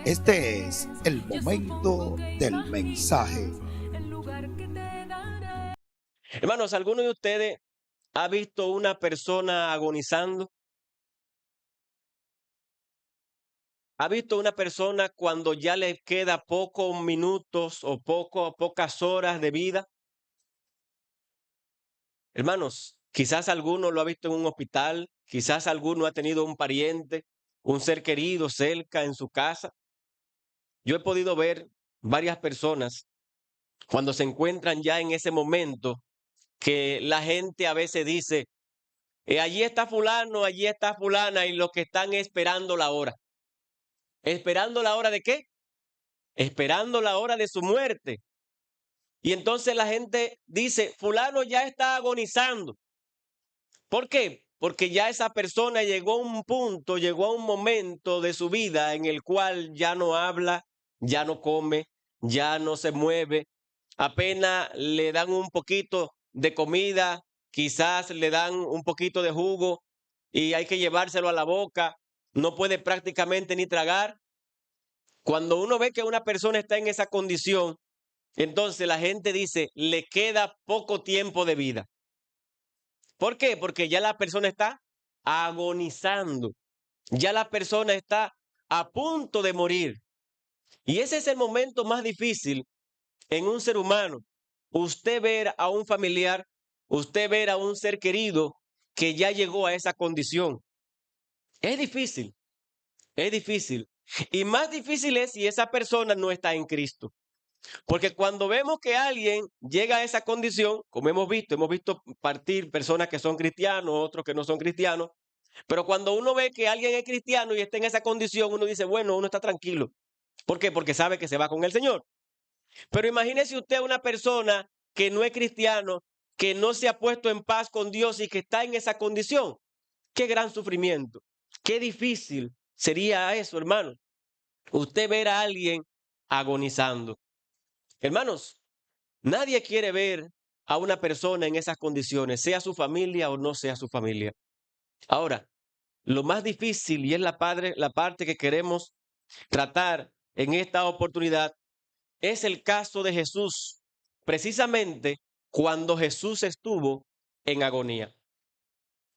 Este es el momento del mensaje. Hermanos, ¿alguno de ustedes ha visto una persona agonizando? ¿Ha visto una persona cuando ya le queda pocos minutos o pocas horas de vida? Hermanos, quizás alguno lo ha visto en un hospital, quizás alguno ha tenido un pariente, un ser querido cerca en su casa. Yo he podido ver varias personas cuando se encuentran ya en ese momento que la gente a veces dice, allí está fulano, allí está fulana, y los que están esperando la hora. ¿Esperando la hora de qué? Esperando la hora de su muerte. Y entonces la gente dice, fulano ya está agonizando. ¿Por qué? Porque ya esa persona llegó a un punto, llegó a un momento de su vida en el cual ya no habla, ya no come, ya no se mueve, apenas le dan un poquito de comida, quizás le dan un poquito de jugo y hay que llevárselo a la boca, no puede prácticamente ni tragar. Cuando uno ve que una persona está en esa condición, entonces la gente dice, le queda poco tiempo de vida. ¿Por qué? Porque ya la persona está agonizando, ya la persona está a punto de morir. Y ese es el momento más difícil en un ser humano. Usted ver a un familiar, usted ver a un ser querido que ya llegó a esa condición. Es difícil, es difícil. Y más difícil es si esa persona no está en Cristo. Porque cuando vemos que alguien llega a esa condición, como hemos visto partir personas que son cristianos, otros que no son cristianos, pero cuando uno ve que alguien es cristiano y está en esa condición, uno dice, bueno, uno está tranquilo. ¿Por qué? Porque sabe que se va con el Señor. Pero imagínese usted una persona que no es cristiano, que no se ha puesto en paz con Dios y que está en esa condición. Qué gran sufrimiento. Qué difícil sería eso, hermano. Usted ver a alguien agonizando. Hermanos, nadie quiere ver a una persona en esas condiciones, sea su familia o no sea su familia. Ahora, lo más difícil y es la parte que queremos tratar en esta oportunidad es el caso de Jesús, precisamente cuando Jesús estuvo en agonía.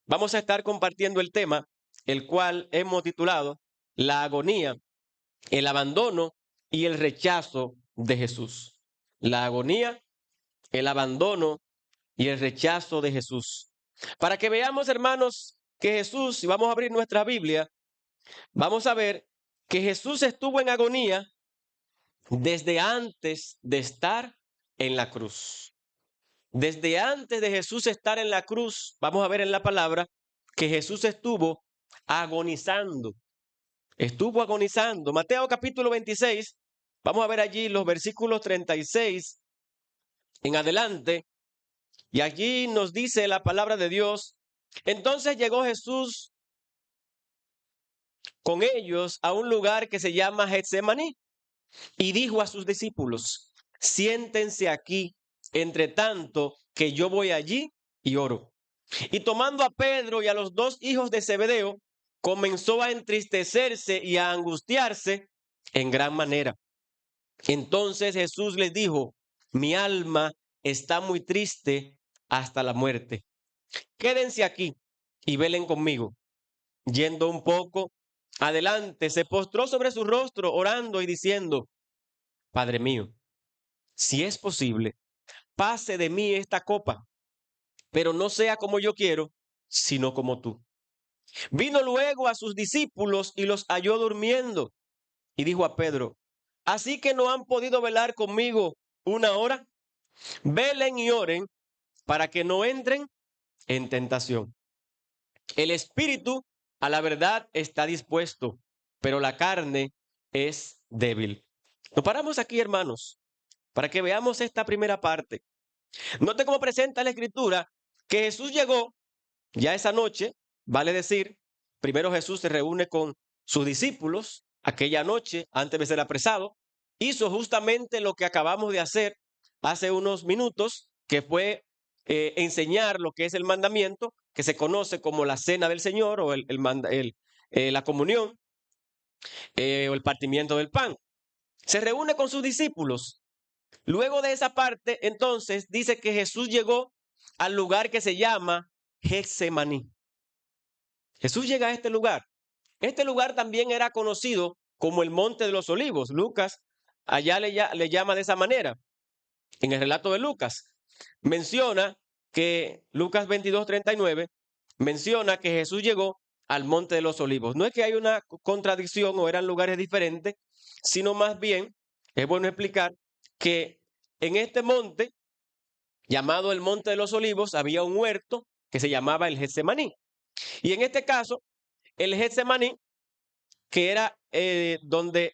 Vamos a estar compartiendo el tema, el cual hemos titulado La agonía, el abandono y el rechazo de Jesús. La agonía, el abandono y el rechazo de Jesús. Para que veamos, hermanos, que Jesús, si vamos a abrir nuestra Biblia, vamos a ver que Jesús estuvo en agonía desde antes de estar en la cruz. Desde antes de Jesús estar en la cruz, vamos a ver en la palabra que Jesús estuvo agonizando. Estuvo agonizando. Mateo capítulo 26, vamos a ver allí los versículos 36 en adelante. Y allí nos dice la palabra de Dios. Entonces llegó Jesús con ellos a un lugar que se llama Getsemaní y dijo a sus discípulos, siéntense aquí, entre tanto que yo voy allí y oro. Y tomando a Pedro y a los dos hijos de Zebedeo, comenzó a entristecerse y a angustiarse en gran manera. Entonces Jesús les dijo, mi alma está muy triste hasta la muerte. Quédense aquí y velen conmigo. Yendo un poco adelante, se postró sobre su rostro, orando y diciendo, Padre mío, si es posible, pase de mí esta copa, pero no sea como yo quiero, sino como tú. Vino luego a sus discípulos y los halló durmiendo, y dijo a Pedro, ¿así que no han podido velar conmigo una hora? Velen y oren para que no entren en tentación. El espíritu a la verdad está dispuesto, pero la carne es débil. Nos paramos aquí, hermanos, para que veamos esta primera parte. Note cómo presenta la escritura que Jesús llegó ya esa noche, vale decir, primero Jesús se reúne con sus discípulos aquella noche antes de ser apresado, hizo justamente lo que acabamos de hacer hace unos minutos, que fue enseñar lo que es el mandamiento, que se conoce como la Cena del Señor o la comunión o el partimiento del pan. Se reúne con sus discípulos. Luego de esa parte, entonces, dice que Jesús llegó al lugar que se llama Getsemaní. Jesús llega a este lugar. Este lugar también era conocido como el Monte de los Olivos. Lucas allá le llama de esa manera. En el relato de Lucas menciona que Lucas 22:39 menciona que Jesús llegó al Monte de los Olivos. No es que hay una contradicción o eran lugares diferentes, sino más bien es bueno explicar que en este monte, llamado el Monte de los Olivos, había un huerto que se llamaba el Getsemaní. Y en este caso, el Getsemaní, que era donde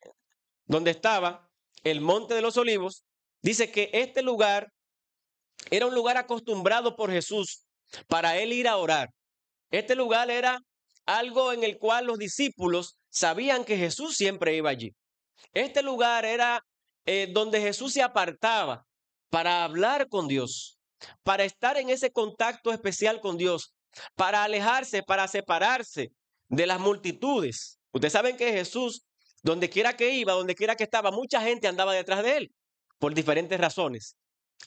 estaba el Monte de los Olivos, dice que este lugar era un lugar acostumbrado por Jesús para él ir a orar. Este lugar era algo en el cual los discípulos sabían que Jesús siempre iba allí. Este lugar era donde Jesús se apartaba para hablar con Dios, para estar en ese contacto especial con Dios, para alejarse, para separarse de las multitudes. Ustedes saben que Jesús, donde quiera que iba, donde quiera que estaba, mucha gente andaba detrás de él por diferentes razones.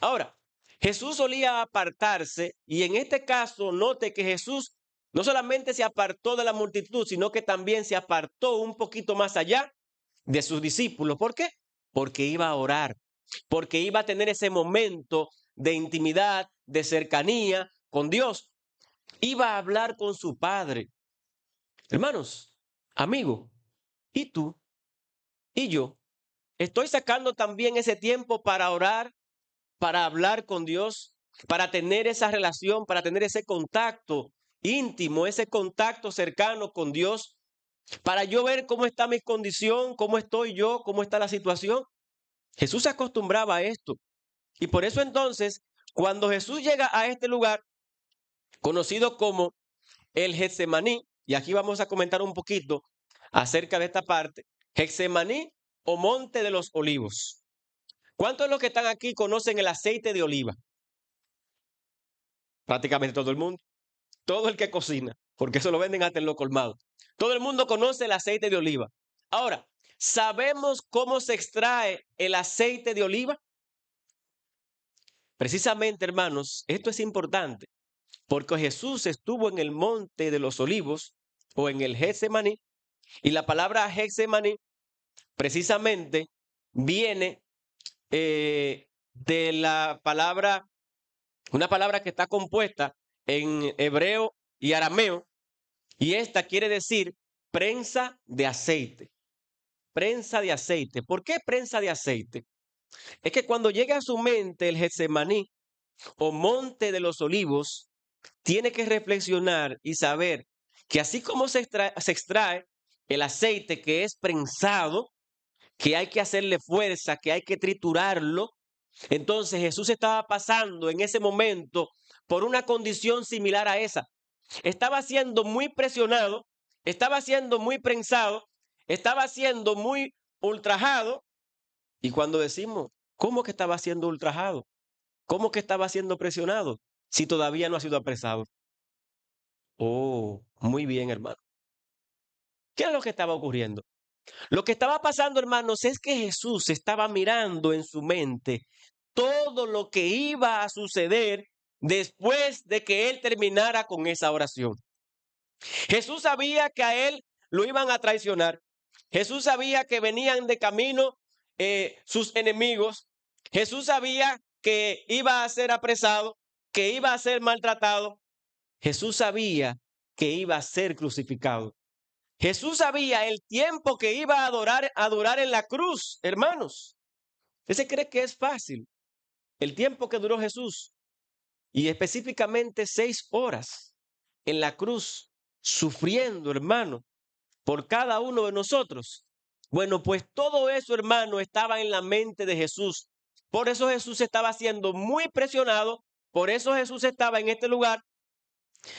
Ahora, Jesús solía apartarse y en este caso note que Jesús no solamente se apartó de la multitud, sino que también se apartó un poquito más allá de sus discípulos. ¿Por qué? Porque iba a orar, porque iba a tener ese momento de intimidad, de cercanía con Dios. Iba a hablar con su Padre. Hermanos, amigo, ¿y tú? ¿Y yo? ¿Estoy sacando también ese tiempo para orar, para hablar con Dios, para tener esa relación, para tener ese contacto íntimo, ese contacto cercano con Dios, para yo ver cómo está mi condición, cómo estoy yo, cómo está la situación? Jesús se acostumbraba a esto. Y por eso entonces, cuando Jesús llega a este lugar, conocido como el Getsemaní, y aquí vamos a comentar un poquito acerca de esta parte, Getsemaní o Monte de los Olivos. ¿Cuántos de los que están aquí conocen el aceite de oliva? Prácticamente todo el mundo. Todo el que cocina, porque eso lo venden hasta en los colmados. Todo el mundo conoce el aceite de oliva. Ahora, ¿sabemos cómo se extrae el aceite de oliva? Precisamente, hermanos, esto es importante, porque Jesús estuvo en el Monte de los Olivos o en el Getsemaní, y la palabra Getsemaní precisamente viene de la palabra, una palabra que está compuesta en hebreo y arameo, y esta quiere decir prensa de aceite. Prensa de aceite. ¿Por qué prensa de aceite? Es que cuando llega a su mente el Getsemaní o Monte de los Olivos, tiene que reflexionar y saber que así como se extrae el aceite que es prensado, que hay que hacerle fuerza, que hay que triturarlo, entonces Jesús estaba pasando en ese momento por una condición similar a esa. Estaba siendo muy presionado, estaba siendo muy prensado, estaba siendo muy ultrajado. Y cuando decimos, ¿cómo que estaba siendo ultrajado? ¿Cómo que estaba siendo presionado si todavía no ha sido apresado? Oh, muy bien, hermano. ¿Qué es lo que estaba ocurriendo? Lo que estaba pasando, hermanos, es que Jesús estaba mirando en su mente todo lo que iba a suceder después de que él terminara con esa oración. Jesús sabía que a él lo iban a traicionar. Jesús sabía que venían de camino sus enemigos. Jesús sabía que iba a ser apresado, que iba a ser maltratado. Jesús sabía que iba a ser crucificado. Jesús sabía el tiempo que iba a durar en la cruz, hermanos. ¿Usted cree que es fácil? El tiempo que duró Jesús, y específicamente 6 horas en la cruz, sufriendo, hermano, por cada uno de nosotros. Bueno, pues todo eso, hermano, estaba en la mente de Jesús. Por eso Jesús estaba siendo muy presionado. Por eso Jesús estaba en este lugar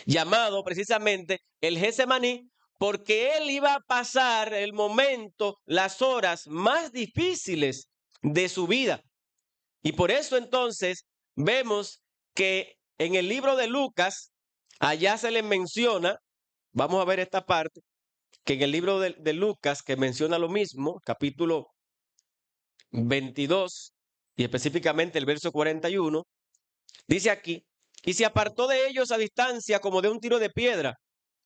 llamado precisamente el Getsemaní, porque él iba a pasar el momento, las horas más difíciles de su vida. Y por eso entonces vemos que en el libro de Lucas, Allá se les menciona, vamos a ver esta parte, que en el libro de Lucas, que menciona lo mismo, capítulo 22, y específicamente el verso 41, dice aquí, y se apartó de ellos a distancia como de un tiro de piedra,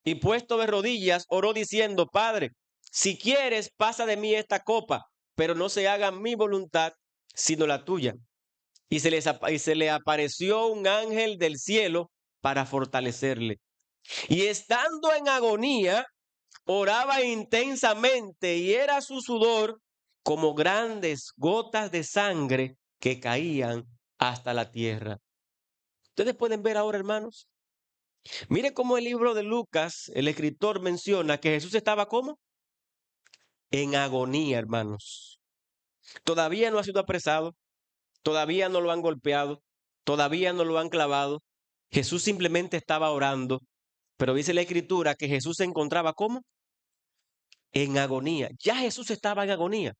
y puesto de rodillas, oró diciendo, Padre, si quieres, pasa de mí esta copa, pero no se haga mi voluntad, sino la tuya. Y se le apareció un ángel del cielo para fortalecerle. Y estando en agonía, oraba intensamente y era su sudor como grandes gotas de sangre que caían hasta la tierra. Ustedes pueden ver ahora, hermanos. Mire cómo el libro de Lucas, el escritor menciona que Jesús estaba ¿cómo? En agonía, hermanos. Todavía no ha sido apresado, todavía no lo han golpeado, todavía no lo han clavado. Jesús simplemente estaba orando, pero dice la escritura que Jesús se encontraba ¿cómo? En agonía. Ya Jesús estaba en agonía.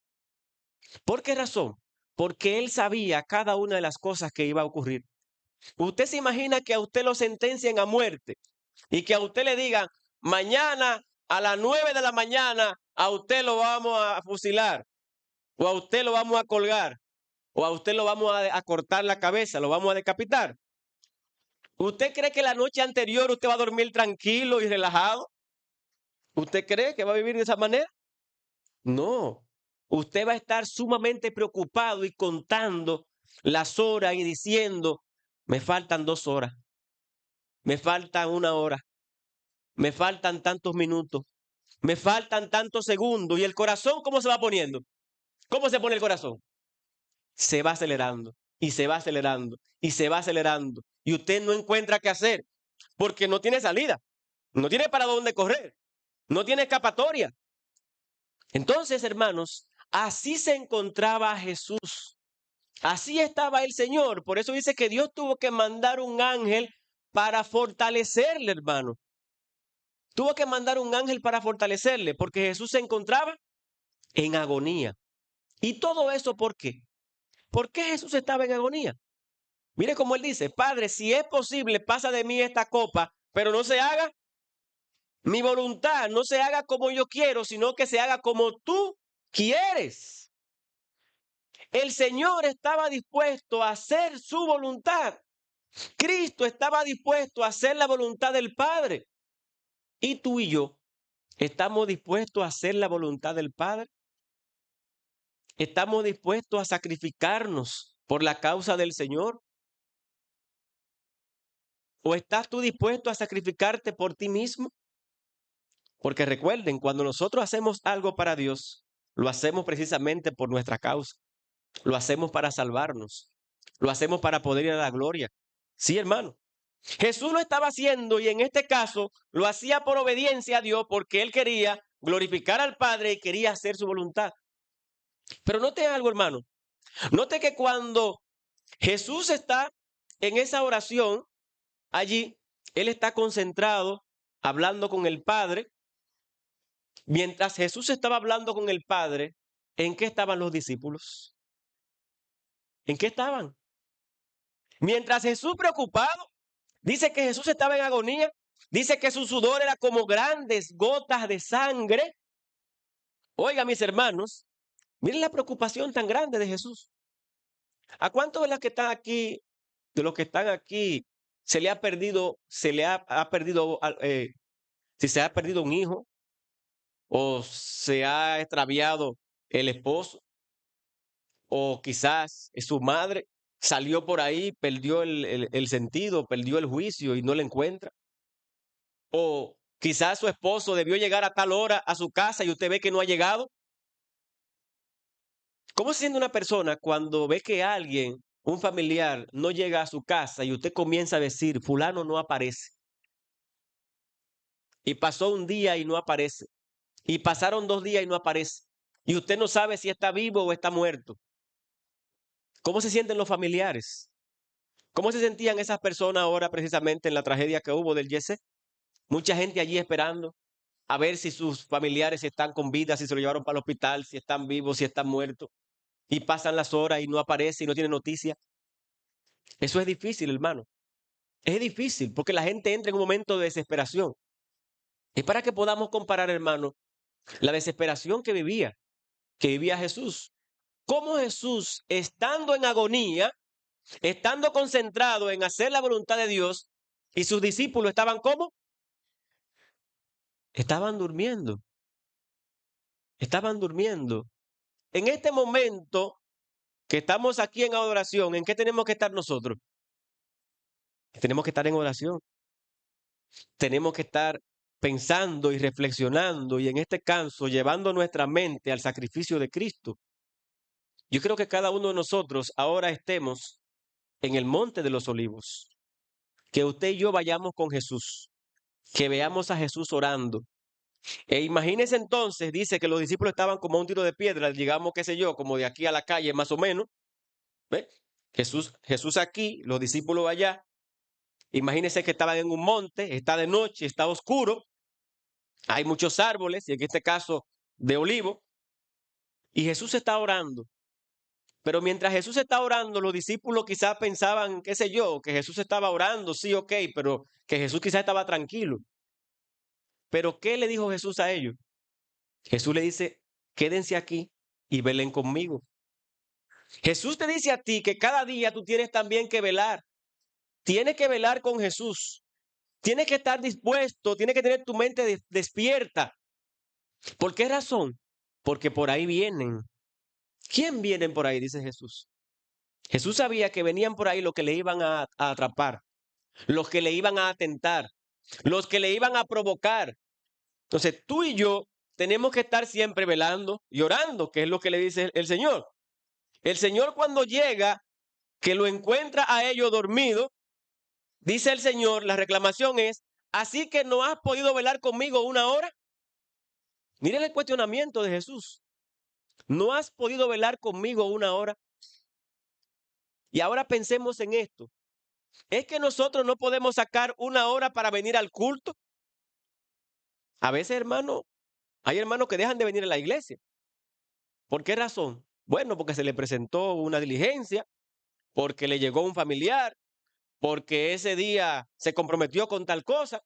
¿Por qué razón? Porque él sabía cada una de las cosas que iba a ocurrir. Usted se imagina que a usted lo sentencien a muerte y que a usted le digan, mañana a las 9 de la mañana a usted lo vamos a fusilar, o a usted lo vamos a colgar, o a usted lo vamos a cortar la cabeza, lo vamos a decapitar. ¿Usted cree que la noche anterior usted va a dormir tranquilo y relajado? ¿Usted cree que va a vivir de esa manera? No. Usted va a estar sumamente preocupado y contando las horas y diciendo, me faltan 2 horas, me faltan 1 hora, me faltan tantos minutos, me faltan tantos segundos. ¿Y el corazón cómo se va poniendo? ¿Cómo se pone el corazón? Se va acelerando y se va acelerando y se va acelerando. Y usted no encuentra qué hacer porque no tiene salida, no tiene para dónde correr, no tiene escapatoria. Entonces, hermanos, así se encontraba Jesús. Así estaba el Señor. Por eso dice que Dios tuvo que mandar un ángel para fortalecerle, hermano. Tuvo que mandar un ángel para fortalecerle, porque Jesús se encontraba en agonía. ¿Y todo eso por qué? ¿Por qué Jesús estaba en agonía? Mire cómo él dice, Padre, si es posible, pasa de mí esta copa, pero no se haga mi voluntad, no se haga como yo quiero, sino que se haga como tú quieres. El Señor estaba dispuesto a hacer su voluntad. Cristo estaba dispuesto a hacer la voluntad del Padre. ¿Y tú y yo estamos dispuestos a hacer la voluntad del Padre? ¿Estamos dispuestos a sacrificarnos por la causa del Señor? ¿O estás tú dispuesto a sacrificarte por ti mismo? Porque recuerden, cuando nosotros hacemos algo para Dios, lo hacemos precisamente por nuestra causa. Lo hacemos para salvarnos. Lo hacemos para poder ir a la gloria. Sí, hermano. Jesús lo estaba haciendo y en este caso lo hacía por obediencia a Dios porque él quería glorificar al Padre y quería hacer su voluntad. Pero note algo, hermano. Note que cuando Jesús está en esa oración, allí, él está concentrado, hablando con el Padre. Mientras Jesús estaba hablando con el Padre, ¿en qué estaban los discípulos? ¿En qué estaban? Mientras Jesús preocupado, dice que Jesús estaba en agonía, dice que su sudor era como grandes gotas de sangre. Oiga, mis hermanos, miren la preocupación tan grande de Jesús. ¿A cuántos de los que están aquí, se le ha perdido, si se ha perdido un hijo o se ha extraviado el esposo o quizás su madre salió por ahí, perdió el sentido, perdió el juicio y no la encuentra? O quizás su esposo debió llegar a tal hora a su casa y usted ve que no ha llegado. ¿Cómo se siente una persona cuando ve que alguien, un familiar, no llega a su casa y usted comienza a decir, fulano no aparece? Y pasó un día y no aparece. Y pasaron 2 días y no aparece. Y usted no sabe si está vivo o está muerto. ¿Cómo se sienten los familiares? ¿Cómo se sentían esas personas ahora precisamente en la tragedia que hubo del Yese? Mucha gente allí esperando a ver si sus familiares están con vida, si se lo llevaron para el hospital, si están vivos, si están muertos. Y pasan las horas y no aparece y no tiene noticia. Eso es difícil, hermano. Es difícil porque la gente entra en un momento de desesperación. Es para que podamos comparar, hermano, la desesperación que vivía Jesús. Cómo Jesús, estando en agonía, estando concentrado en hacer la voluntad de Dios, y sus discípulos estaban ¿cómo? Estaban durmiendo. Estaban durmiendo. En este momento que estamos aquí en adoración, ¿en qué tenemos que estar nosotros? Tenemos que estar en oración. Tenemos que estar pensando y reflexionando y en este caso llevando nuestra mente al sacrificio de Cristo. Yo creo que cada uno de nosotros ahora estemos en el monte de los olivos, que usted y yo vayamos con Jesús, que veamos a Jesús orando. E imagínese entonces, dice que los discípulos estaban como a un tiro de piedra, digamos, qué sé yo, como de aquí a la calle más o menos. ¿Ve? Jesús aquí, los discípulos allá. Imagínense que estaban en un monte, está de noche, está oscuro, hay muchos árboles, y en este caso de olivo, y Jesús está orando. Pero mientras Jesús está orando, los discípulos quizás pensaban, qué sé yo, que Jesús estaba orando, sí, ok, pero que Jesús quizás estaba tranquilo. Pero ¿qué le dijo Jesús a ellos? Jesús le dice, quédense aquí y velen conmigo. Jesús te dice a ti que cada día tú tienes también que velar. Tienes que velar con Jesús. Tienes que estar dispuesto, tienes que tener tu mente despierta. ¿Por qué razón? Porque por ahí vienen. ¿Quién vienen por ahí? Dice Jesús. Jesús sabía que venían por ahí los que le iban a atrapar, los que le iban a atentar, los que le iban a provocar. Entonces tú y yo tenemos que estar siempre velando y orando, que es lo que le dice el Señor. El Señor cuando llega, que lo encuentra a ellos dormidos, dice el Señor, la reclamación es, así que no has podido velar conmigo una hora. Miren el cuestionamiento de Jesús. ¿No has podido velar conmigo una hora? Y ahora pensemos en esto. ¿Es que nosotros no podemos sacar una hora para venir al culto? A veces, hermano, hay hermanos que dejan de venir a la iglesia. ¿Por qué razón? Bueno, porque se le presentó una diligencia, porque le llegó un familiar, porque ese día se comprometió con tal cosa.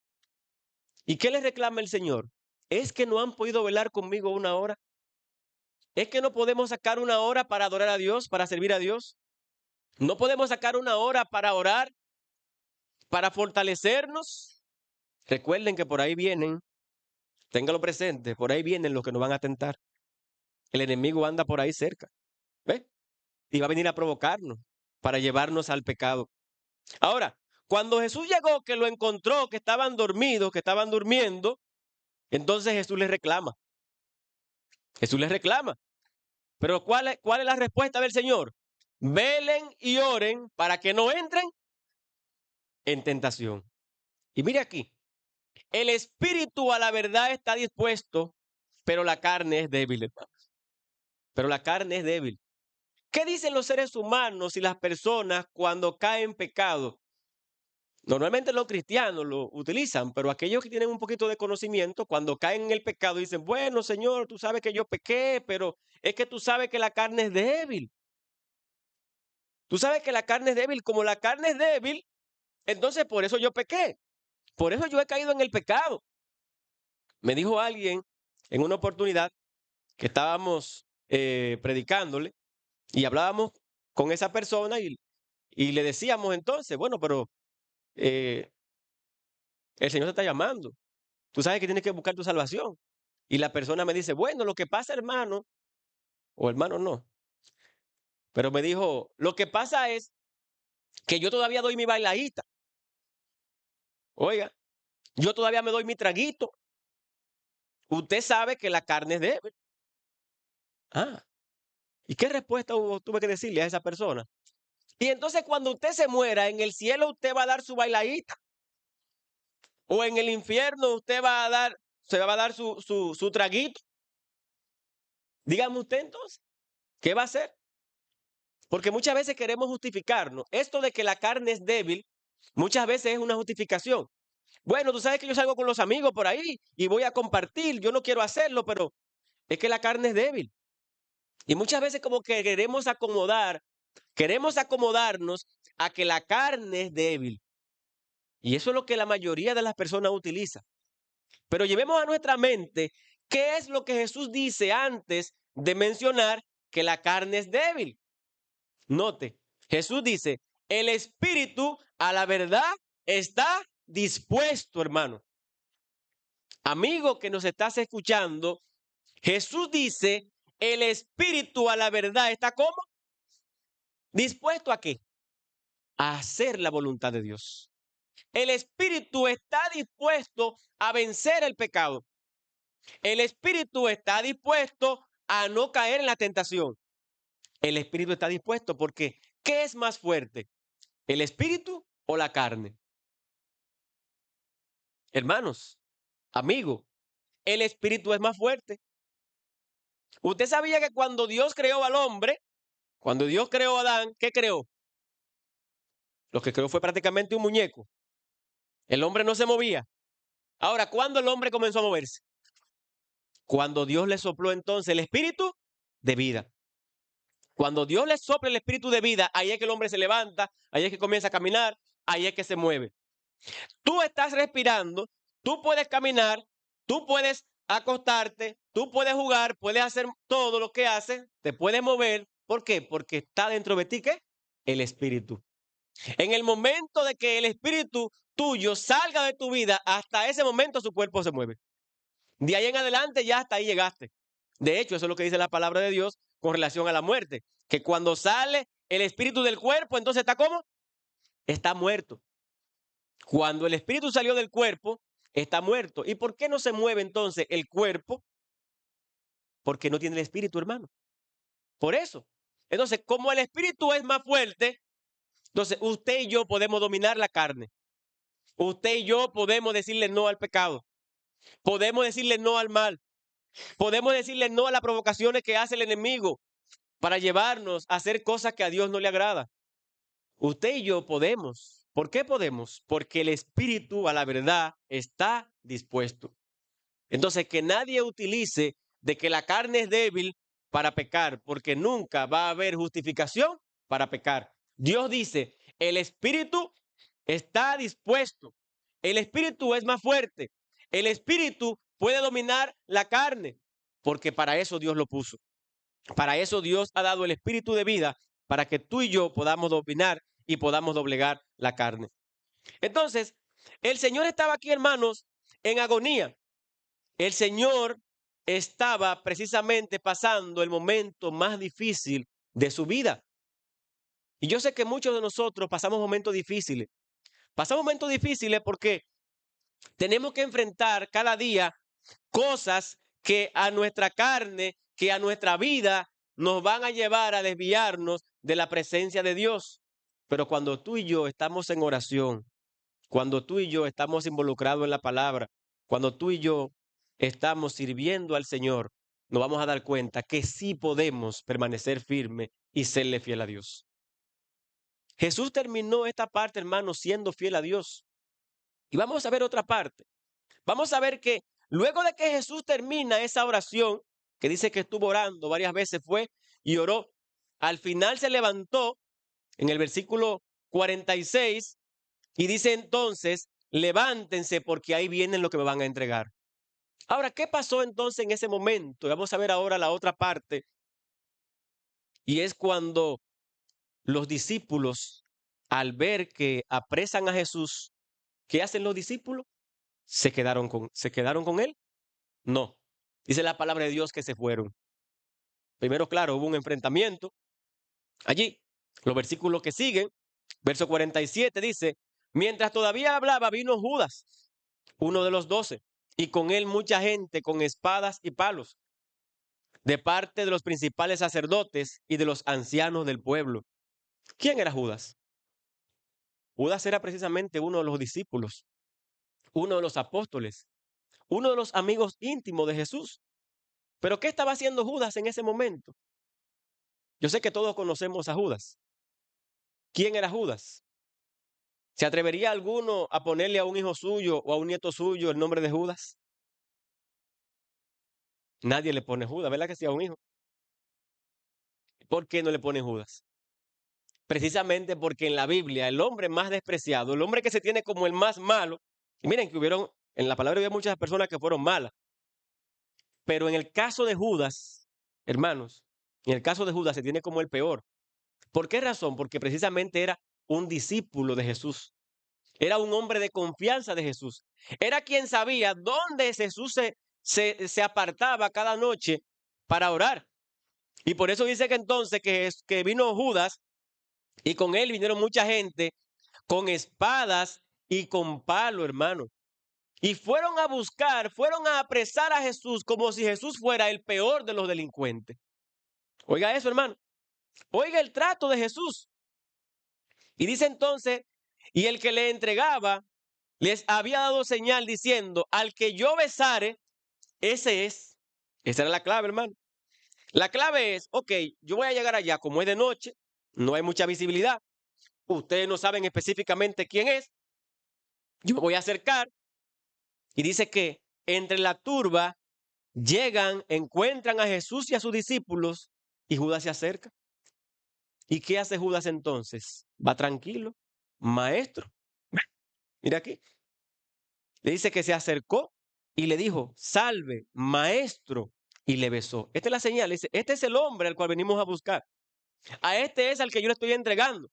¿Y qué le reclama el Señor? ¿Es que no han podido velar conmigo una hora? ¿Es que no podemos sacar una hora para adorar a Dios, para servir a Dios? ¿No podemos sacar una hora para orar, para fortalecernos? Recuerden que por ahí vienen, téngalo presente, por ahí vienen los que nos van a tentar. El enemigo anda por ahí cerca, ¿ve? Y va a venir a provocarnos para llevarnos al pecado. Ahora, cuando Jesús llegó, que lo encontró, que estaban dormidos, que estaban durmiendo, entonces Jesús les reclama. Jesús les reclama. Pero ¿cuál es la respuesta del Señor? Velen y oren para que no entren en tentación. Y mire aquí, el espíritu a la verdad está dispuesto, pero la carne es débil, hermanos. Pero la carne es débil. ¿Qué dicen los seres humanos y las personas cuando caen en pecado? Normalmente los cristianos lo utilizan, pero aquellos que tienen un poquito de conocimiento, cuando caen en el pecado, dicen, bueno, Señor, tú sabes que yo pequé, pero es que tú sabes que la carne es débil. Tú sabes que la carne es débil. Como la carne es débil, entonces por eso yo pequé. Por eso yo he caído en el pecado. Me dijo alguien en una oportunidad que estábamos predicándole y hablábamos con esa persona y le decíamos entonces, bueno, pero eh, el Señor te está llamando. Tú sabes que tienes que buscar tu salvación. Y la persona me dice, bueno, lo que pasa, hermano, o hermano no, pero me dijo, lo que pasa es que yo todavía doy mi bailadita. Oiga, yo todavía me doy mi traguito. Usted sabe que la carne es débil. Ah, ¿y qué respuesta tuve que decirle a esa persona? Y entonces cuando usted se muera, en el cielo usted va a dar su bailadita. O en el infierno usted va a dar, se va a dar su traguito. Dígame usted entonces, ¿qué va a hacer? Porque muchas veces queremos justificarnos. Esto de que la carne es débil, muchas veces es una justificación. Bueno, tú sabes que yo salgo con los amigos por ahí y voy a compartir. Yo no quiero hacerlo, pero es que la carne es débil. Y muchas veces como que queremos acomodarnos a que la carne es débil. Y eso es lo que la mayoría de las personas utiliza. Pero llevemos a nuestra mente qué es lo que Jesús dice antes de mencionar que la carne es débil. Note, Jesús dice, el espíritu a la verdad está dispuesto, hermano. Amigo que nos estás escuchando, Jesús dice, el espíritu a la verdad está ¿cómo? ¿Dispuesto a qué? A hacer la voluntad de Dios. El espíritu está dispuesto a vencer el pecado. El espíritu está dispuesto a no caer en la tentación. El espíritu está dispuesto porque ¿qué es más fuerte? ¿El espíritu o la carne? Hermanos, amigo, el espíritu es más fuerte. Usted sabía que cuando Dios creó al hombre, cuando Dios creó a Adán, ¿qué creó? Lo que creó fue prácticamente un muñeco. El hombre no se movía. Ahora, ¿cuándo el hombre comenzó a moverse? Cuando Dios le sopló entonces el espíritu de vida. Cuando Dios le sopla el espíritu de vida, ahí es que el hombre se levanta, ahí es que comienza a caminar, ahí es que se mueve. Tú estás respirando, tú puedes caminar, tú puedes acostarte, tú puedes jugar, puedes hacer todo lo que haces, te puedes mover. ¿Por qué? Porque está dentro de ti, ¿qué? El espíritu. En el momento de que el espíritu tuyo salga de tu vida, hasta ese momento su cuerpo se mueve. De ahí en adelante ya hasta ahí llegaste. De hecho, eso es lo que dice la palabra de Dios con relación a la muerte. Que cuando sale el espíritu del cuerpo, entonces está ¿cómo? Está muerto. Cuando el espíritu salió del cuerpo, está muerto. ¿Y por qué no se mueve entonces el cuerpo? Porque no tiene el espíritu, hermano. Por eso. Entonces, como el espíritu es más fuerte, entonces usted y yo podemos dominar la carne. Usted y yo podemos decirle no al pecado. Podemos decirle no al mal. Podemos decirle no a las provocaciones que hace el enemigo para llevarnos a hacer cosas que a Dios no le agrada. Usted y yo podemos. ¿Por qué podemos? Porque el espíritu a la verdad está dispuesto. Entonces, que nadie utilice de que la carne es débil para pecar, porque nunca va a haber justificación para pecar. Dios dice, el espíritu está dispuesto. El espíritu es más fuerte. El espíritu puede dominar la carne, porque para eso Dios lo puso. Para eso Dios ha dado el espíritu de vida, para que tú y yo podamos dominar y podamos doblegar la carne. Entonces, el Señor estaba aquí, hermanos, en agonía. El Señor estaba precisamente pasando el momento más difícil de su vida. Y yo sé que muchos de nosotros pasamos momentos difíciles. Pasamos momentos difíciles porque tenemos que enfrentar cada día cosas que a nuestra carne, que a nuestra vida nos van a llevar a desviarnos de la presencia de Dios. Pero cuando tú y yo estamos en oración, cuando tú y yo estamos involucrados en la palabra, cuando tú y yo estamos sirviendo al Señor, nos vamos a dar cuenta que sí podemos permanecer firmes y serle fiel a Dios. Jesús terminó esta parte, hermano, siendo fiel a Dios. Y vamos a ver otra parte. Vamos a ver que luego de que Jesús termina esa oración, que dice que estuvo orando varias veces, fue y oró, al final se levantó en el versículo 46 y dice entonces, levántense porque ahí vienen lo que me van a entregar. Ahora, ¿qué pasó entonces en ese momento? Vamos a ver ahora la otra parte. Y es cuando los discípulos, al ver que apresan a Jesús, ¿qué hacen los discípulos? ¿Se quedaron con él? No. Dice la palabra de Dios que se fueron. Primero, claro, hubo un enfrentamiento. Allí, los versículos que siguen, verso 47 dice, mientras todavía hablaba, vino Judas, uno de los 12, y con él mucha gente con espadas y palos, de parte de los principales sacerdotes y de los ancianos del pueblo. ¿Quién era Judas? Judas era precisamente uno de los discípulos, uno de los apóstoles, uno de los amigos íntimos de Jesús. ¿Pero qué estaba haciendo Judas en ese momento? Yo sé que todos conocemos a Judas. ¿Quién era Judas? ¿Se atrevería alguno a ponerle a un hijo suyo o a un nieto suyo el nombre de Judas? Nadie le pone Judas, ¿verdad que sí a un hijo? ¿Por qué no le pone Judas? precisamente porque en la Biblia el hombre más despreciado, el hombre que se tiene como el más malo, y miren que en la palabra había muchas personas que fueron malas, pero en el caso de Judas, hermanos, en el caso de Judas se tiene como el peor. ¿Por qué razón? Porque precisamente era un discípulo de Jesús. Era un hombre de confianza de Jesús. Era quien sabía dónde Jesús se apartaba cada noche para orar. Y por eso dice que entonces que vino Judas y con él vinieron mucha gente con espadas y con palo, hermano. Y fueron a buscar, fueron a apresar a Jesús como si Jesús fuera el peor de los delincuentes. Oiga eso, hermano. Oiga el trato de Jesús. Y dice entonces, y el que le entregaba les había dado señal diciendo, al que yo besare, ese es. Esa era la clave, hermano. La clave es, ok, yo voy a llegar allá, como es de noche, no hay mucha visibilidad, ustedes no saben específicamente quién es, yo me voy a acercar y dice que entre la turba llegan, encuentran a Jesús y a sus discípulos y Judas se acerca. ¿Y qué hace Judas entonces? Va tranquilo, maestro, mira aquí, le dice que se acercó y le dijo, salve, maestro, y le besó. Esta es la señal, dice, este es el hombre al cual venimos a buscar. A este es al que yo le estoy entregando.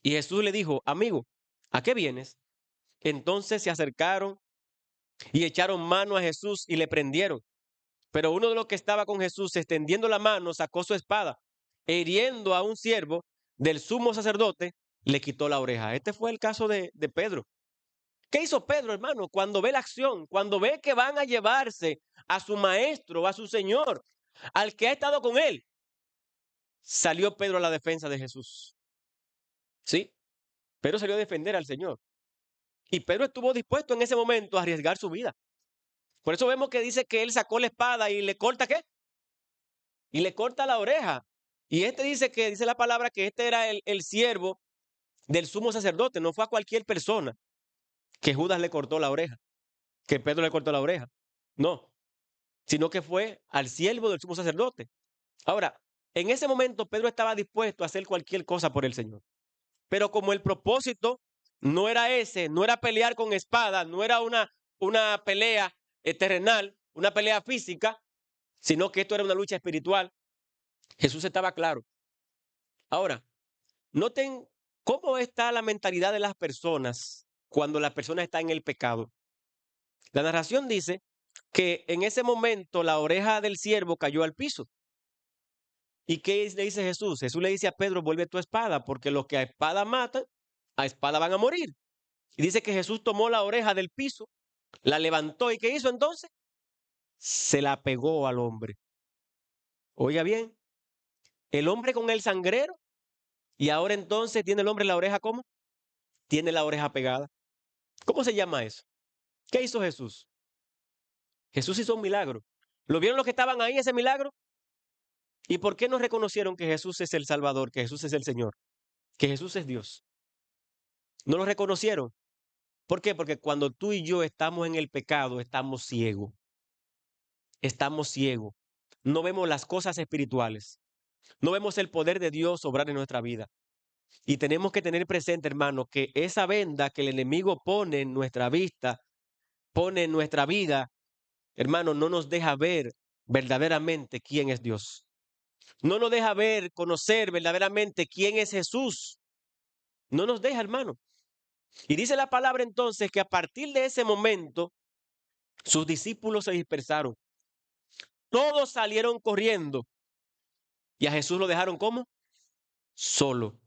Y Jesús le dijo, amigo, ¿a qué vienes? Entonces se acercaron y echaron mano a Jesús y le prendieron. Pero uno de los que estaba con Jesús, extendiendo la mano, sacó su espada, hiriendo a un siervo del sumo sacerdote, le quitó la oreja. Este fue el caso de Pedro. ¿Qué hizo Pedro, hermano? Cuando ve la acción, cuando ve que van a llevarse a su maestro, a su Señor, al que ha estado con él, salió Pedro a la defensa de Jesús. ¿Sí? Pedro salió a defender al Señor. Y Pedro estuvo dispuesto en ese momento a arriesgar su vida. Por eso vemos que dice que él sacó la espada y le corta ¿qué? Y le corta la oreja. Y dice la palabra que este era el siervo del sumo sacerdote, no fue a cualquier persona que Judas le cortó la oreja, que Pedro le cortó la oreja. No, sino que fue al siervo del sumo sacerdote. Ahora, en ese momento Pedro estaba dispuesto a hacer cualquier cosa por el Señor. Pero como el propósito no era ese, no era pelear con espada, no era una pelea terrenal, una pelea física, sino que esto era una lucha espiritual, Jesús estaba claro. Ahora, noten cómo está la mentalidad de las personas cuando la persona está en el pecado. La narración dice que en ese momento la oreja del siervo cayó al piso. ¿Y qué le dice Jesús? Jesús le dice a Pedro, vuelve tu espada, porque los que a espada matan, a espada van a morir. Y dice que Jesús tomó la oreja del piso, la levantó, ¿y qué hizo entonces? Se la pegó al hombre. Oiga bien, el hombre con el sangrero, y ahora entonces tiene el hombre la oreja ¿cómo? Tiene la oreja pegada. ¿Cómo se llama eso? ¿Qué hizo Jesús? Jesús hizo un milagro. ¿Lo vieron los que estaban ahí ese milagro? ¿Y por qué no reconocieron que Jesús es el Salvador, que Jesús es el Señor, que Jesús es Dios? ¿No lo reconocieron? ¿Por qué? Porque cuando tú y yo estamos en el pecado, estamos ciegos. Estamos ciegos. No vemos las cosas espirituales. No vemos el poder de Dios obrar en nuestra vida. Y tenemos que tener presente, hermano, que esa venda que el enemigo pone en nuestra vista, pone en nuestra vida, hermano, no nos deja ver verdaderamente quién es Dios. No nos deja ver, conocer verdaderamente quién es Jesús. No nos deja, hermano. Y dice la palabra entonces que a partir de ese momento, sus discípulos se dispersaron. Todos salieron corriendo. Y a Jesús lo dejaron ¿cómo? Solo.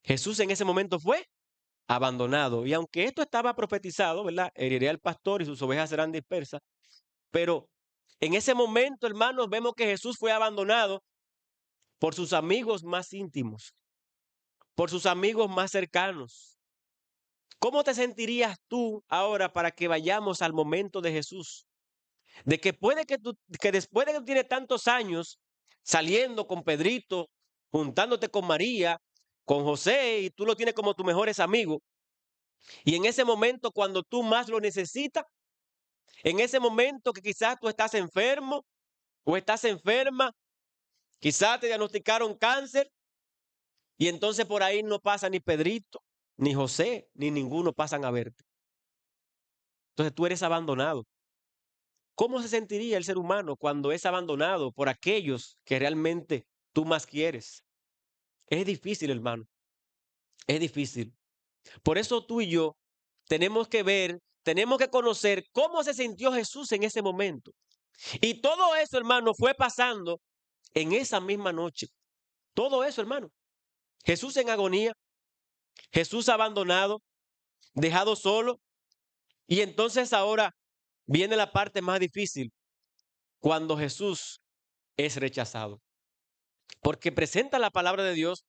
Jesús en ese momento fue abandonado. Y aunque esto estaba profetizado, ¿verdad? Heriré al pastor y sus ovejas serán dispersas. Pero en ese momento, hermanos, vemos que Jesús fue abandonado por sus amigos más íntimos, por sus amigos más cercanos. ¿Cómo te sentirías tú ahora para que vayamos al momento de Jesús? De que puede que después de que tú tienes tantos años saliendo con Pedrito, juntándote con María, con José, y tú lo tienes como tus mejores amigos, y en ese momento cuando tú más lo necesitas, en ese momento que quizás tú estás enfermo o estás enferma, quizás te diagnosticaron cáncer, Y entonces por ahí no pasa ni Pedrito, ni José, ni ninguno pasan a verte. Entonces tú eres abandonado. ¿Cómo se sentiría el ser humano cuando es abandonado por aquellos que realmente tú más quieres? Es difícil, hermano. Es difícil. Por eso tú y yo tenemos que ver, tenemos que conocer cómo se sintió Jesús en ese momento. Y todo eso, hermano, fue pasando en esa misma noche. Todo eso, hermano. Jesús en agonía, Jesús abandonado, dejado solo. Y entonces ahora viene la parte más difícil, cuando Jesús es rechazado. Porque presenta la palabra de Dios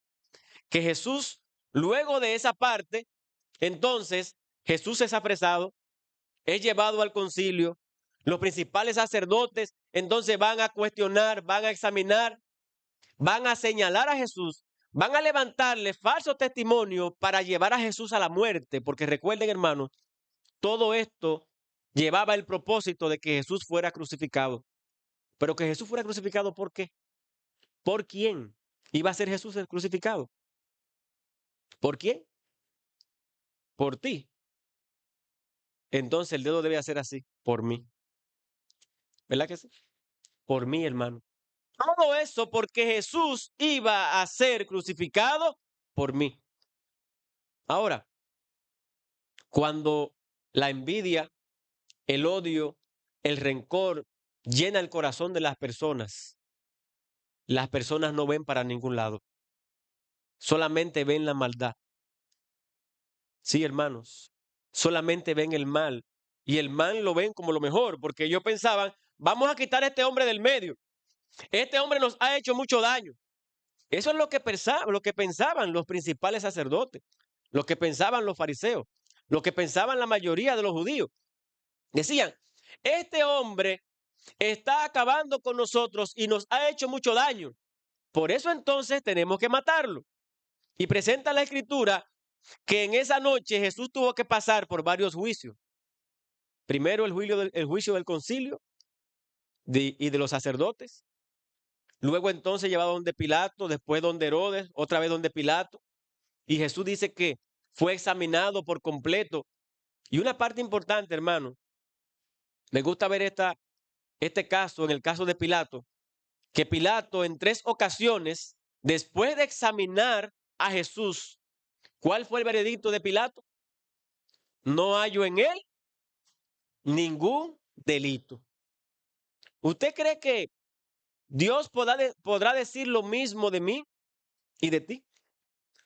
que Jesús, luego de esa parte, entonces Jesús es apresado, es llevado al concilio, los principales sacerdotes entonces van a cuestionar, van a examinar, van a señalar a Jesús, van a levantarle falso testimonio para llevar a Jesús a la muerte, porque recuerden, hermanos, todo esto llevaba el propósito de que Jesús fuera crucificado. Pero que Jesús fuera crucificado, ¿por qué? ¿Por quién iba a ser Jesús el crucificado? ¿Por quién? Por ti. Entonces el dedo debe hacer así, por mí. ¿Verdad que sí? Por mí, hermano. Todo eso porque Jesús iba a ser crucificado por mí. Ahora, cuando la envidia, el odio, el rencor llena el corazón de las personas no ven para ningún lado. Solamente ven la maldad. Sí, hermanos, solamente ven el mal. Y el mal lo ven como lo mejor, porque ellos pensaban, vamos a quitar a este hombre del medio. Este hombre nos ha hecho mucho daño. Eso es lo que pensaban los principales sacerdotes, lo que pensaban los fariseos, lo que pensaban la mayoría de los judíos. Decían, este hombre está acabando con nosotros y nos ha hecho mucho daño. Por eso entonces tenemos que matarlo. Y presenta la escritura que en esa noche Jesús tuvo que pasar por varios juicios. Primero el juicio del concilio y de los sacerdotes. Luego entonces llevado donde Pilato, después donde Herodes, otra vez donde Pilato. Y Jesús dice que fue examinado por completo. Y una parte importante, hermano, me gusta ver este caso, en el caso de Pilato, que Pilato en 3 ocasiones, después de examinar a Jesús, ¿cuál fue el veredicto de Pilato? No hallo en él ningún delito. ¿Usted cree que Dios podrá decir lo mismo de mí y de ti?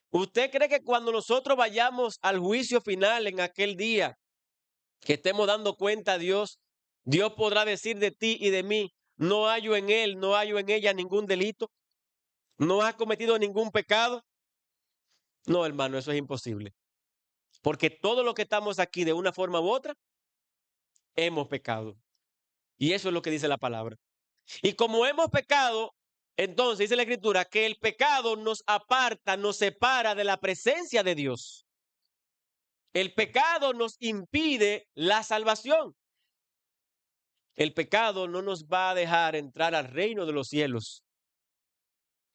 ¿Usted cree que cuando nosotros vayamos al juicio final en aquel día, que estemos dando cuenta a Dios, Dios podrá decir de ti y de mí, no hallo en él, no hallo en ella ningún delito, no ha cometido ningún pecado? No, hermano, eso es imposible. Porque todos los que estamos aquí de una forma u otra, hemos pecado. Y eso es lo que dice la palabra. Y como hemos pecado, entonces dice la escritura que el pecado nos aparta, nos separa de la presencia de Dios. El pecado nos impide la salvación. El pecado no nos va a dejar entrar al reino de los cielos.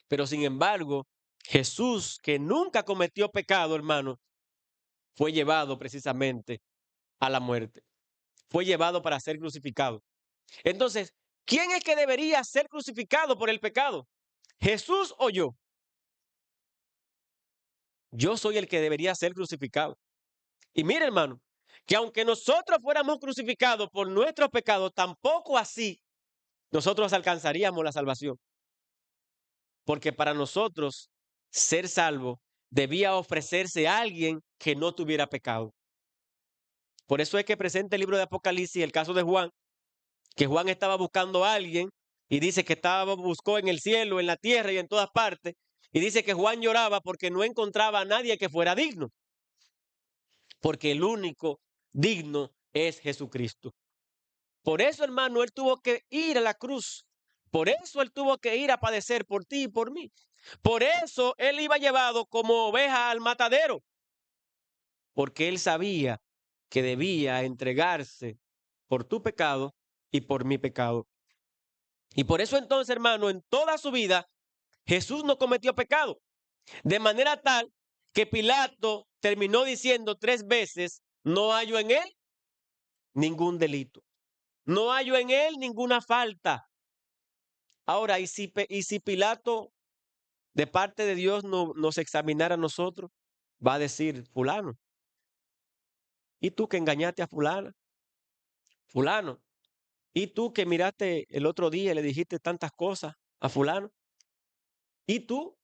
Pero sin embargo, Jesús, que nunca cometió pecado, hermano, fue llevado precisamente a la muerte. Fue llevado para ser crucificado. Entonces, ¿quién es que debería ser crucificado por el pecado? ¿Jesús o yo? Yo soy el que debería ser crucificado. Y mire, hermano, que aunque nosotros fuéramos crucificados por nuestros pecados, tampoco así nosotros alcanzaríamos la salvación. Porque para nosotros ser salvo debía ofrecerse a alguien que no tuviera pecado. Por eso es que presenta el libro de Apocalipsis el caso de Juan, que Juan estaba buscando a alguien y dice que buscó en el cielo, en la tierra y en todas partes. Y dice que Juan lloraba porque no encontraba a nadie que fuera digno. Porque el único digno es Jesucristo. Por eso, hermano, él tuvo que ir a la cruz. Por eso él tuvo que ir a padecer por ti y por mí. Por eso él iba llevado como oveja al matadero. Porque él sabía que debía entregarse por tu pecado y por mi pecado. Y por eso entonces, hermano, en toda su vida, Jesús no cometió pecado. De manera tal que Pilato terminó diciendo 3 veces, no hallo en él ningún delito. No hallo en él ninguna falta. Ahora, y si Pilato de parte de Dios nos examinara a nosotros, va a decir, fulano, ¿y tú que engañaste a fulana? Fulano, ¿y tú que miraste el otro día y le dijiste tantas cosas a fulano? ¿Y tú?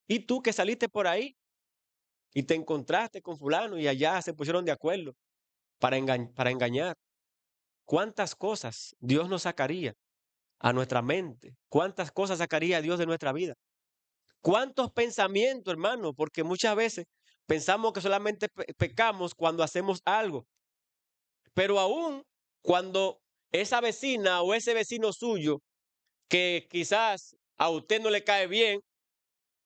¿Y tú que saliste por ahí y te encontraste con fulano y allá se pusieron de acuerdo para engañar? ¿Cuántas cosas Dios nos sacaría a nuestra mente? ¿Cuántas cosas sacaría Dios de nuestra vida? ¿Cuántos pensamientos, hermano? Porque muchas veces pensamos que solamente pecamos cuando hacemos algo, pero aún cuando esa vecina o ese vecino suyo que quizás a usted no le cae bien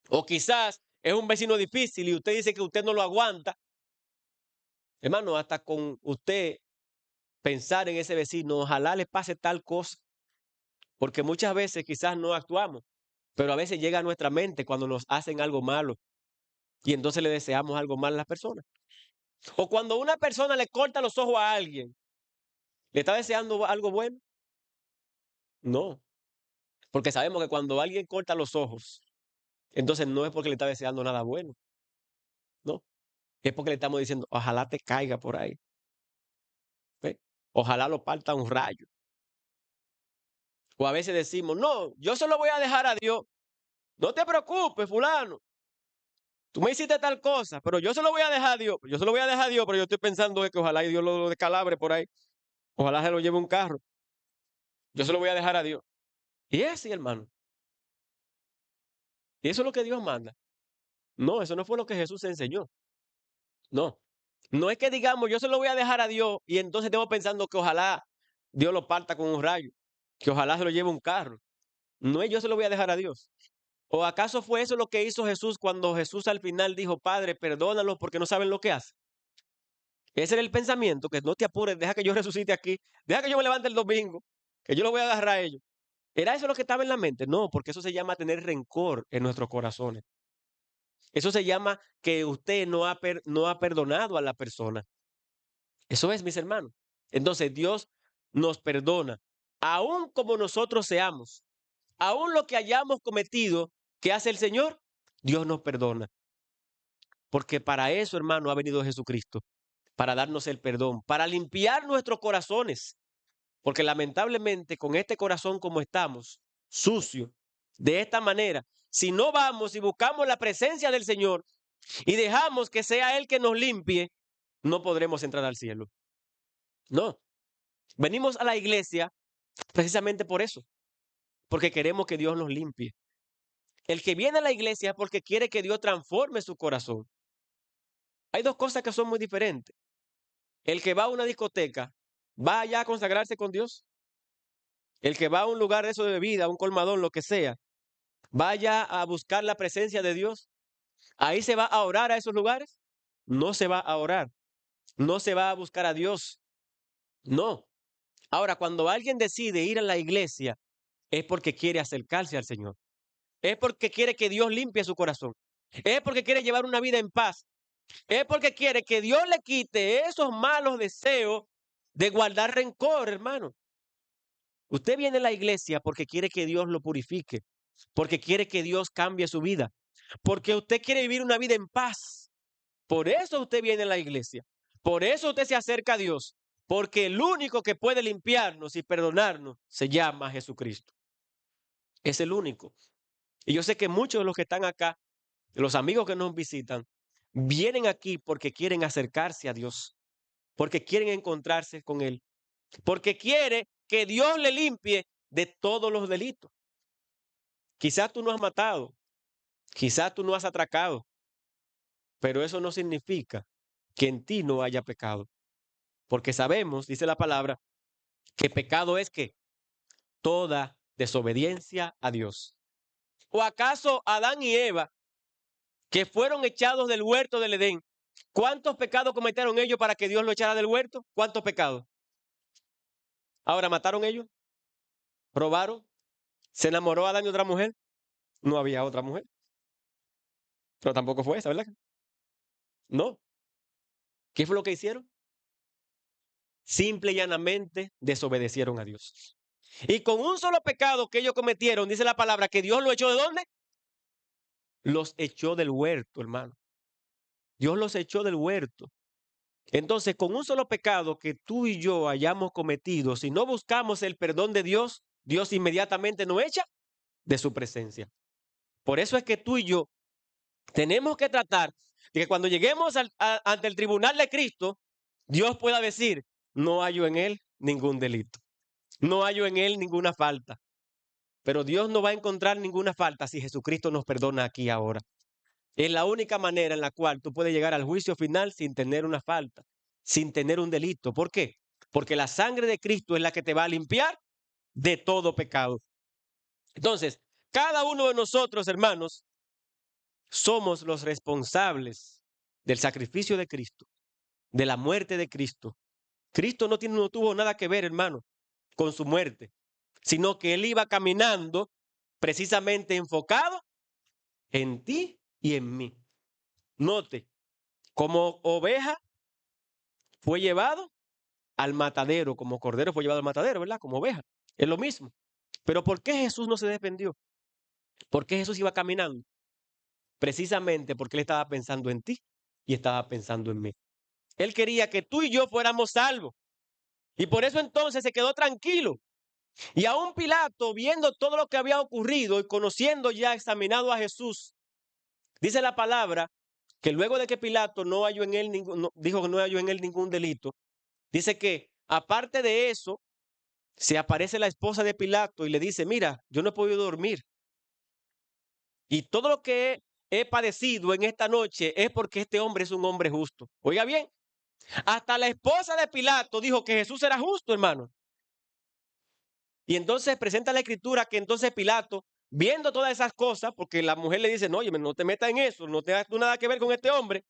o quizás es un vecino difícil y usted dice que usted no lo aguanta, hermano, hasta con usted pensar en ese vecino, ojalá le pase tal cosa, porque muchas veces quizás no actuamos, pero a veces llega a nuestra mente cuando nos hacen algo malo y entonces le deseamos algo mal a las personas. O cuando una persona le corta los ojos a alguien, ¿le está deseando algo bueno? No, porque sabemos que cuando alguien corta los ojos, entonces no es porque le está deseando nada bueno, no, es porque le estamos diciendo, ojalá te caiga por ahí, ¿ve? Ojalá lo parta un rayo. O a veces decimos, no, yo se lo voy a dejar a Dios. No te preocupes, fulano. Tú me hiciste tal cosa, pero yo se lo voy a dejar a Dios. Yo se lo voy a dejar a Dios, pero yo estoy pensando que ojalá y Dios lo descalabre por ahí. Ojalá se lo lleve un carro. Yo se lo voy a dejar a Dios. Y es así, hermano. Y eso es lo que Dios manda. No, eso no fue lo que Jesús enseñó. No. No es que digamos, yo se lo voy a dejar a Dios y entonces estemos pensando que ojalá Dios lo parta con un rayo, que ojalá se lo lleve un carro. No es yo se lo voy a dejar a Dios. ¿O acaso fue eso lo que hizo Jesús cuando Jesús al final dijo, Padre, perdónalos porque no saben lo que hacen? Ese era el pensamiento, que no te apures, deja que yo resucite aquí, deja que yo me levante el domingo, que yo lo voy a agarrar a ellos. ¿Era eso lo que estaba en la mente? No, porque eso se llama tener rencor en nuestros corazones. Eso se llama que usted no ha perdonado a la persona. Eso es, mis hermanos. Entonces Dios nos perdona, aun como nosotros seamos, aun lo que hayamos cometido, ¿qué hace el Señor? Dios nos perdona. Porque para eso, hermano, ha venido Jesucristo, para darnos el perdón, para limpiar nuestros corazones. Porque lamentablemente con este corazón como estamos, sucio, de esta manera, si no vamos y buscamos la presencia del Señor y dejamos que sea Él que nos limpie, no podremos entrar al cielo. No, venimos a la iglesia precisamente por eso, porque queremos que Dios nos limpie. El que viene a la iglesia es porque quiere que Dios transforme su corazón. Hay dos cosas que son muy diferentes. El que va a una discoteca, ¿va allá a consagrarse con Dios? El que va a un lugar de eso de bebida, un colmadón, lo que sea, vaya a buscar la presencia de Dios. Ahí se va a orar a esos lugares. No se va a orar. No se va a buscar a Dios. No. Ahora, cuando alguien decide ir a la iglesia, es porque quiere acercarse al Señor. Es porque quiere que Dios limpie su corazón. Es porque quiere llevar una vida en paz. Es porque quiere que Dios le quite esos malos deseos de guardar rencor, hermano. Usted viene a la iglesia porque quiere que Dios lo purifique, porque quiere que Dios cambie su vida, porque usted quiere vivir una vida en paz. Por eso usted viene a la iglesia. Por eso usted se acerca a Dios, porque el único que puede limpiarnos y perdonarnos se llama Jesucristo. Es el único. Y yo sé que muchos de los que están acá, de los amigos que nos visitan, vienen aquí porque quieren acercarse a Dios, porque quieren encontrarse con Él, porque quiere que Dios le limpie de todos los delitos. Quizás tú no has matado, quizás tú no has atracado, pero eso no significa que en ti no haya pecado, porque sabemos, dice la palabra, que pecado es que toda desobediencia a Dios. ¿O acaso Adán y Eva, que fueron echados del huerto del Edén, cuántos pecados cometieron ellos para que Dios lo echara del huerto? ¿Cuántos pecados? Ahora, ¿mataron ellos? ¿Robaron? ¿Se enamoró Adán de otra mujer? No había otra mujer. Pero tampoco fue esa, ¿verdad? No. ¿Qué fue lo que hicieron? Simple y llanamente desobedecieron a Dios. Y con un solo pecado que ellos cometieron, dice la palabra, que Dios lo echó ¿de dónde? Los echó del huerto, hermano. Dios los echó del huerto. Entonces, con un solo pecado que tú y yo hayamos cometido, si no buscamos el perdón de Dios, Dios inmediatamente nos echa de su presencia. Por eso es que tú y yo tenemos que tratar de que cuando lleguemos ante el tribunal de Cristo, Dios pueda decir, no hallo en él ningún delito, no hallo en él ninguna falta. Pero Dios no va a encontrar ninguna falta si Jesucristo nos perdona aquí ahora. Es la única manera en la cual tú puedes llegar al juicio final sin tener una falta, sin tener un delito. ¿Por qué? Porque la sangre de Cristo es la que te va a limpiar de todo pecado. Entonces, cada uno de nosotros, hermanos, somos los responsables del sacrificio de Cristo, de la muerte de Cristo. Cristo no tuvo nada que ver, hermano, con su muerte, sino que él iba caminando precisamente enfocado en ti y en mí. Note, como oveja fue llevado al matadero, como cordero fue llevado al matadero, ¿verdad? Como oveja. Es lo mismo. Pero ¿por qué Jesús no se defendió? ¿Por qué Jesús iba caminando? Precisamente porque él estaba pensando en ti y estaba pensando en mí. Él quería que tú y yo fuéramos salvos. Y por eso entonces se quedó tranquilo. Y aún Pilato, viendo todo lo que había ocurrido y conociendo ya examinado a Jesús, dice la palabra que luego de que Pilato no halló en él dijo que no halló en él ningún delito, dice que aparte de eso, se aparece la esposa de Pilato y le dice, mira, yo no he podido dormir. Y todo lo que he padecido en esta noche es porque este hombre es un hombre justo. Oiga bien, hasta la esposa de Pilato dijo que Jesús era justo, hermano. Y entonces presenta la escritura que entonces Pilato, viendo todas esas cosas, porque la mujer le dice, no, oye, no te metas en eso, no tengas tú nada que ver con este hombre.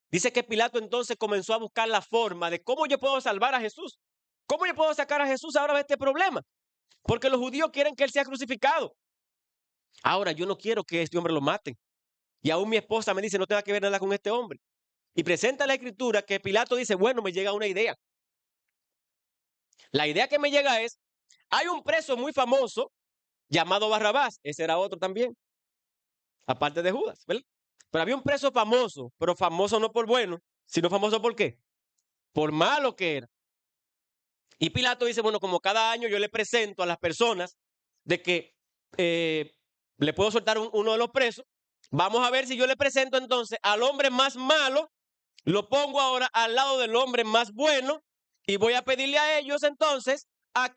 Dice que Pilato entonces comenzó a buscar la forma de cómo yo puedo salvar a Jesús. ¿Cómo yo puedo sacar a Jesús ahora de este problema? Porque los judíos quieren que él sea crucificado. Ahora, yo no quiero que este hombre lo maten. Y aún mi esposa me dice, no tenga que ver nada con este hombre. Y presenta la escritura que Pilato dice, bueno, me llega una idea. La idea que me llega es, hay un preso muy famoso llamado Barrabás. Ese era otro también, aparte de Judas, ¿verdad? Pero había un preso famoso, pero famoso no por bueno, sino famoso por qué? Por malo que era. Y Pilato dice, bueno, como cada año yo le presento a las personas de que le puedo soltar uno de los presos, vamos a ver si yo le presento entonces al hombre más malo, lo pongo ahora al lado del hombre más bueno y voy a pedirle a ellos entonces, a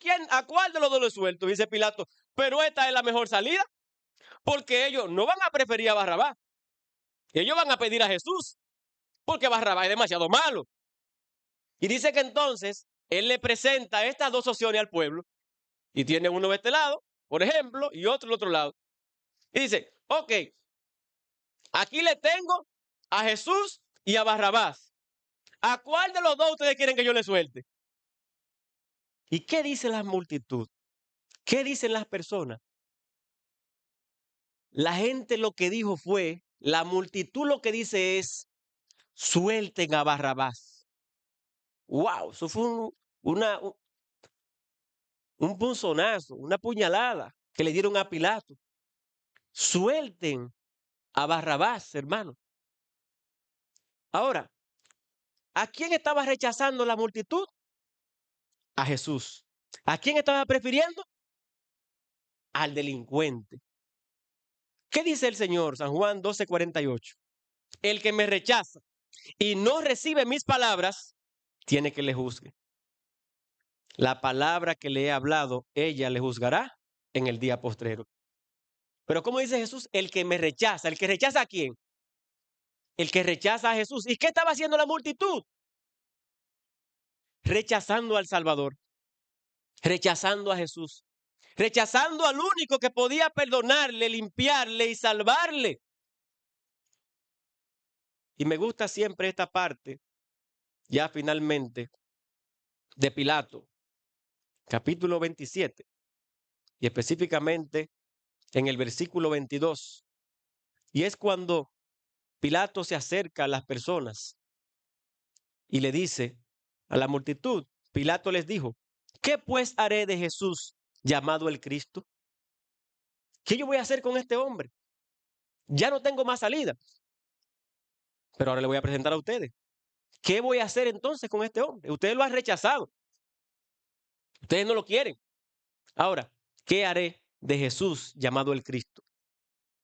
cuál de los dos lo suelto? Dice Pilato, pero esta es la mejor salida, porque ellos no van a preferir a Barrabás, ellos van a pedir a Jesús, porque Barrabás es demasiado malo. Y dice que entonces él le presenta estas dos opciones al pueblo y tiene uno de este lado, por ejemplo, y otro del otro lado. Y dice, ok, aquí le tengo a Jesús y a Barrabás. ¿A cuál de los dos ustedes quieren que yo le suelte? ¿Y qué dice la multitud? ¿Qué dicen las personas? La gente lo que dijo fue, la multitud lo que dice es, suelten a Barrabás. ¡Wow! Eso fue un punzonazo, una puñalada que le dieron a Pilato. Suelten a Barrabás, hermano. Ahora, ¿a quién estaba rechazando la multitud? A Jesús. ¿A quién estaba prefiriendo? Al delincuente. ¿Qué dice el Señor? San Juan 12:48. El que me rechaza y no recibe mis palabras, tiene que le juzgue. La palabra que le he hablado, ella le juzgará en el día postrero. Pero ¿cómo dice Jesús? El que me rechaza. ¿El que rechaza a quién? El que rechaza a Jesús. ¿Y qué estaba haciendo la multitud? Rechazando al Salvador. Rechazando a Jesús. Rechazando al único que podía perdonarle, limpiarle y salvarle. Y me gusta siempre esta parte, ya finalmente, de Pilato, capítulo 27, y específicamente en el versículo 22. Y es cuando Pilato se acerca a las personas y le dice a la multitud, Pilato les dijo, ¿qué pues haré de Jesús llamado el Cristo? ¿Qué yo voy a hacer con este hombre? Ya no tengo más salida. Pero ahora le voy a presentar a ustedes. ¿Qué voy a hacer entonces con este hombre? Ustedes lo han rechazado. Ustedes no lo quieren. Ahora, ¿qué haré de Jesús llamado el Cristo?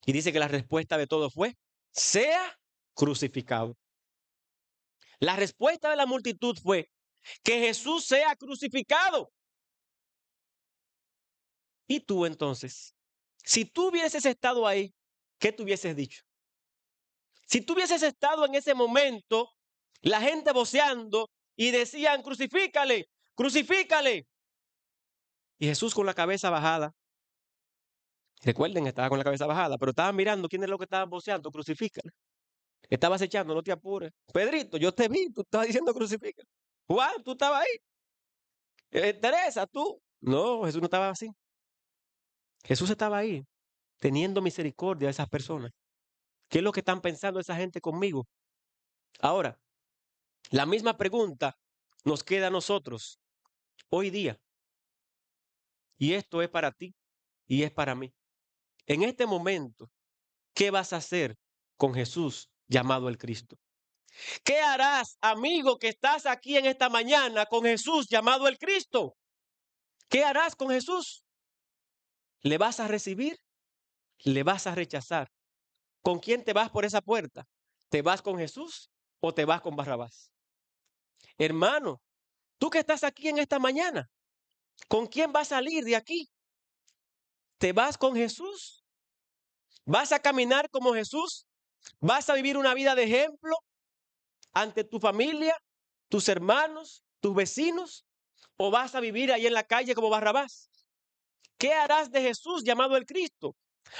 Y dice que la respuesta de todo fue, sea crucificado. La respuesta de la multitud fue, que Jesús sea crucificado. ¿Y tú entonces? Si tú hubieses estado ahí, ¿qué te hubieses dicho? Si tú hubieses estado en ese momento, la gente voceando y decían, crucifícale, crucifícale. Y Jesús con la cabeza bajada. Recuerden, estaba con la cabeza bajada, pero estaba mirando quién es lo que estaba voceando, crucifícale. Estabas echando, no te apures. Pedrito, yo te vi, tú estabas diciendo crucifícale. Juan, tú estabas ahí. Teresa, tú. No, Jesús no estaba así. Jesús estaba ahí, teniendo misericordia de esas personas. ¿Qué es lo que están pensando esa gente conmigo? Ahora, la misma pregunta nos queda a nosotros hoy día. Y esto es para ti y es para mí. En este momento, ¿qué vas a hacer con Jesús llamado el Cristo? ¿Qué harás, amigo, que estás aquí en esta mañana con Jesús llamado el Cristo? ¿Qué harás con Jesús? ¿Le vas a recibir? ¿Le vas a rechazar? ¿Con quién te vas por esa puerta? ¿Te vas con Jesús o te vas con Barrabás? Hermano, tú que estás aquí en esta mañana, ¿con quién vas a salir de aquí? ¿Te vas con Jesús? ¿Vas a caminar como Jesús? ¿Vas a vivir una vida de ejemplo ante tu familia, tus hermanos, tus vecinos? ¿O vas a vivir ahí en la calle como Barrabás? ¿Qué harás de Jesús llamado el Cristo?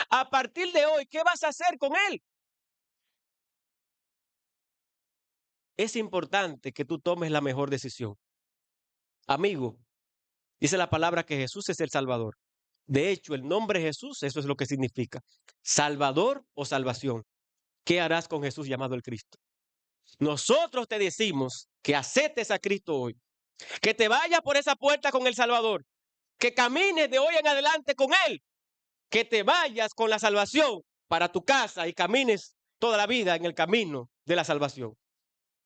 A partir de hoy, ¿qué vas a hacer con él? Es importante que tú tomes la mejor decisión. Amigo, dice la palabra que Jesús es el Salvador. De hecho, el nombre Jesús, eso es lo que significa. Salvador o salvación. ¿Qué harás con Jesús llamado el Cristo? Nosotros te decimos que aceptes a Cristo hoy. Que te vayas por esa puerta con el Salvador. Que camines de hoy en adelante con Él. Que te vayas con la salvación para tu casa y camines toda la vida en el camino de la salvación.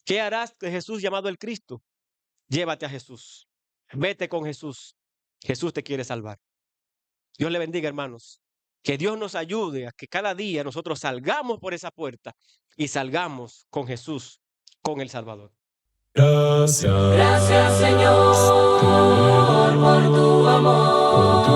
¿Qué harás de Jesús llamado el Cristo? Llévate a Jesús. Vete con Jesús. Jesús te quiere salvar. Dios le bendiga, hermanos. Que Dios nos ayude a que cada día nosotros salgamos por esa puerta y salgamos con Jesús, con el Salvador. Gracias, Señor, por tu amor.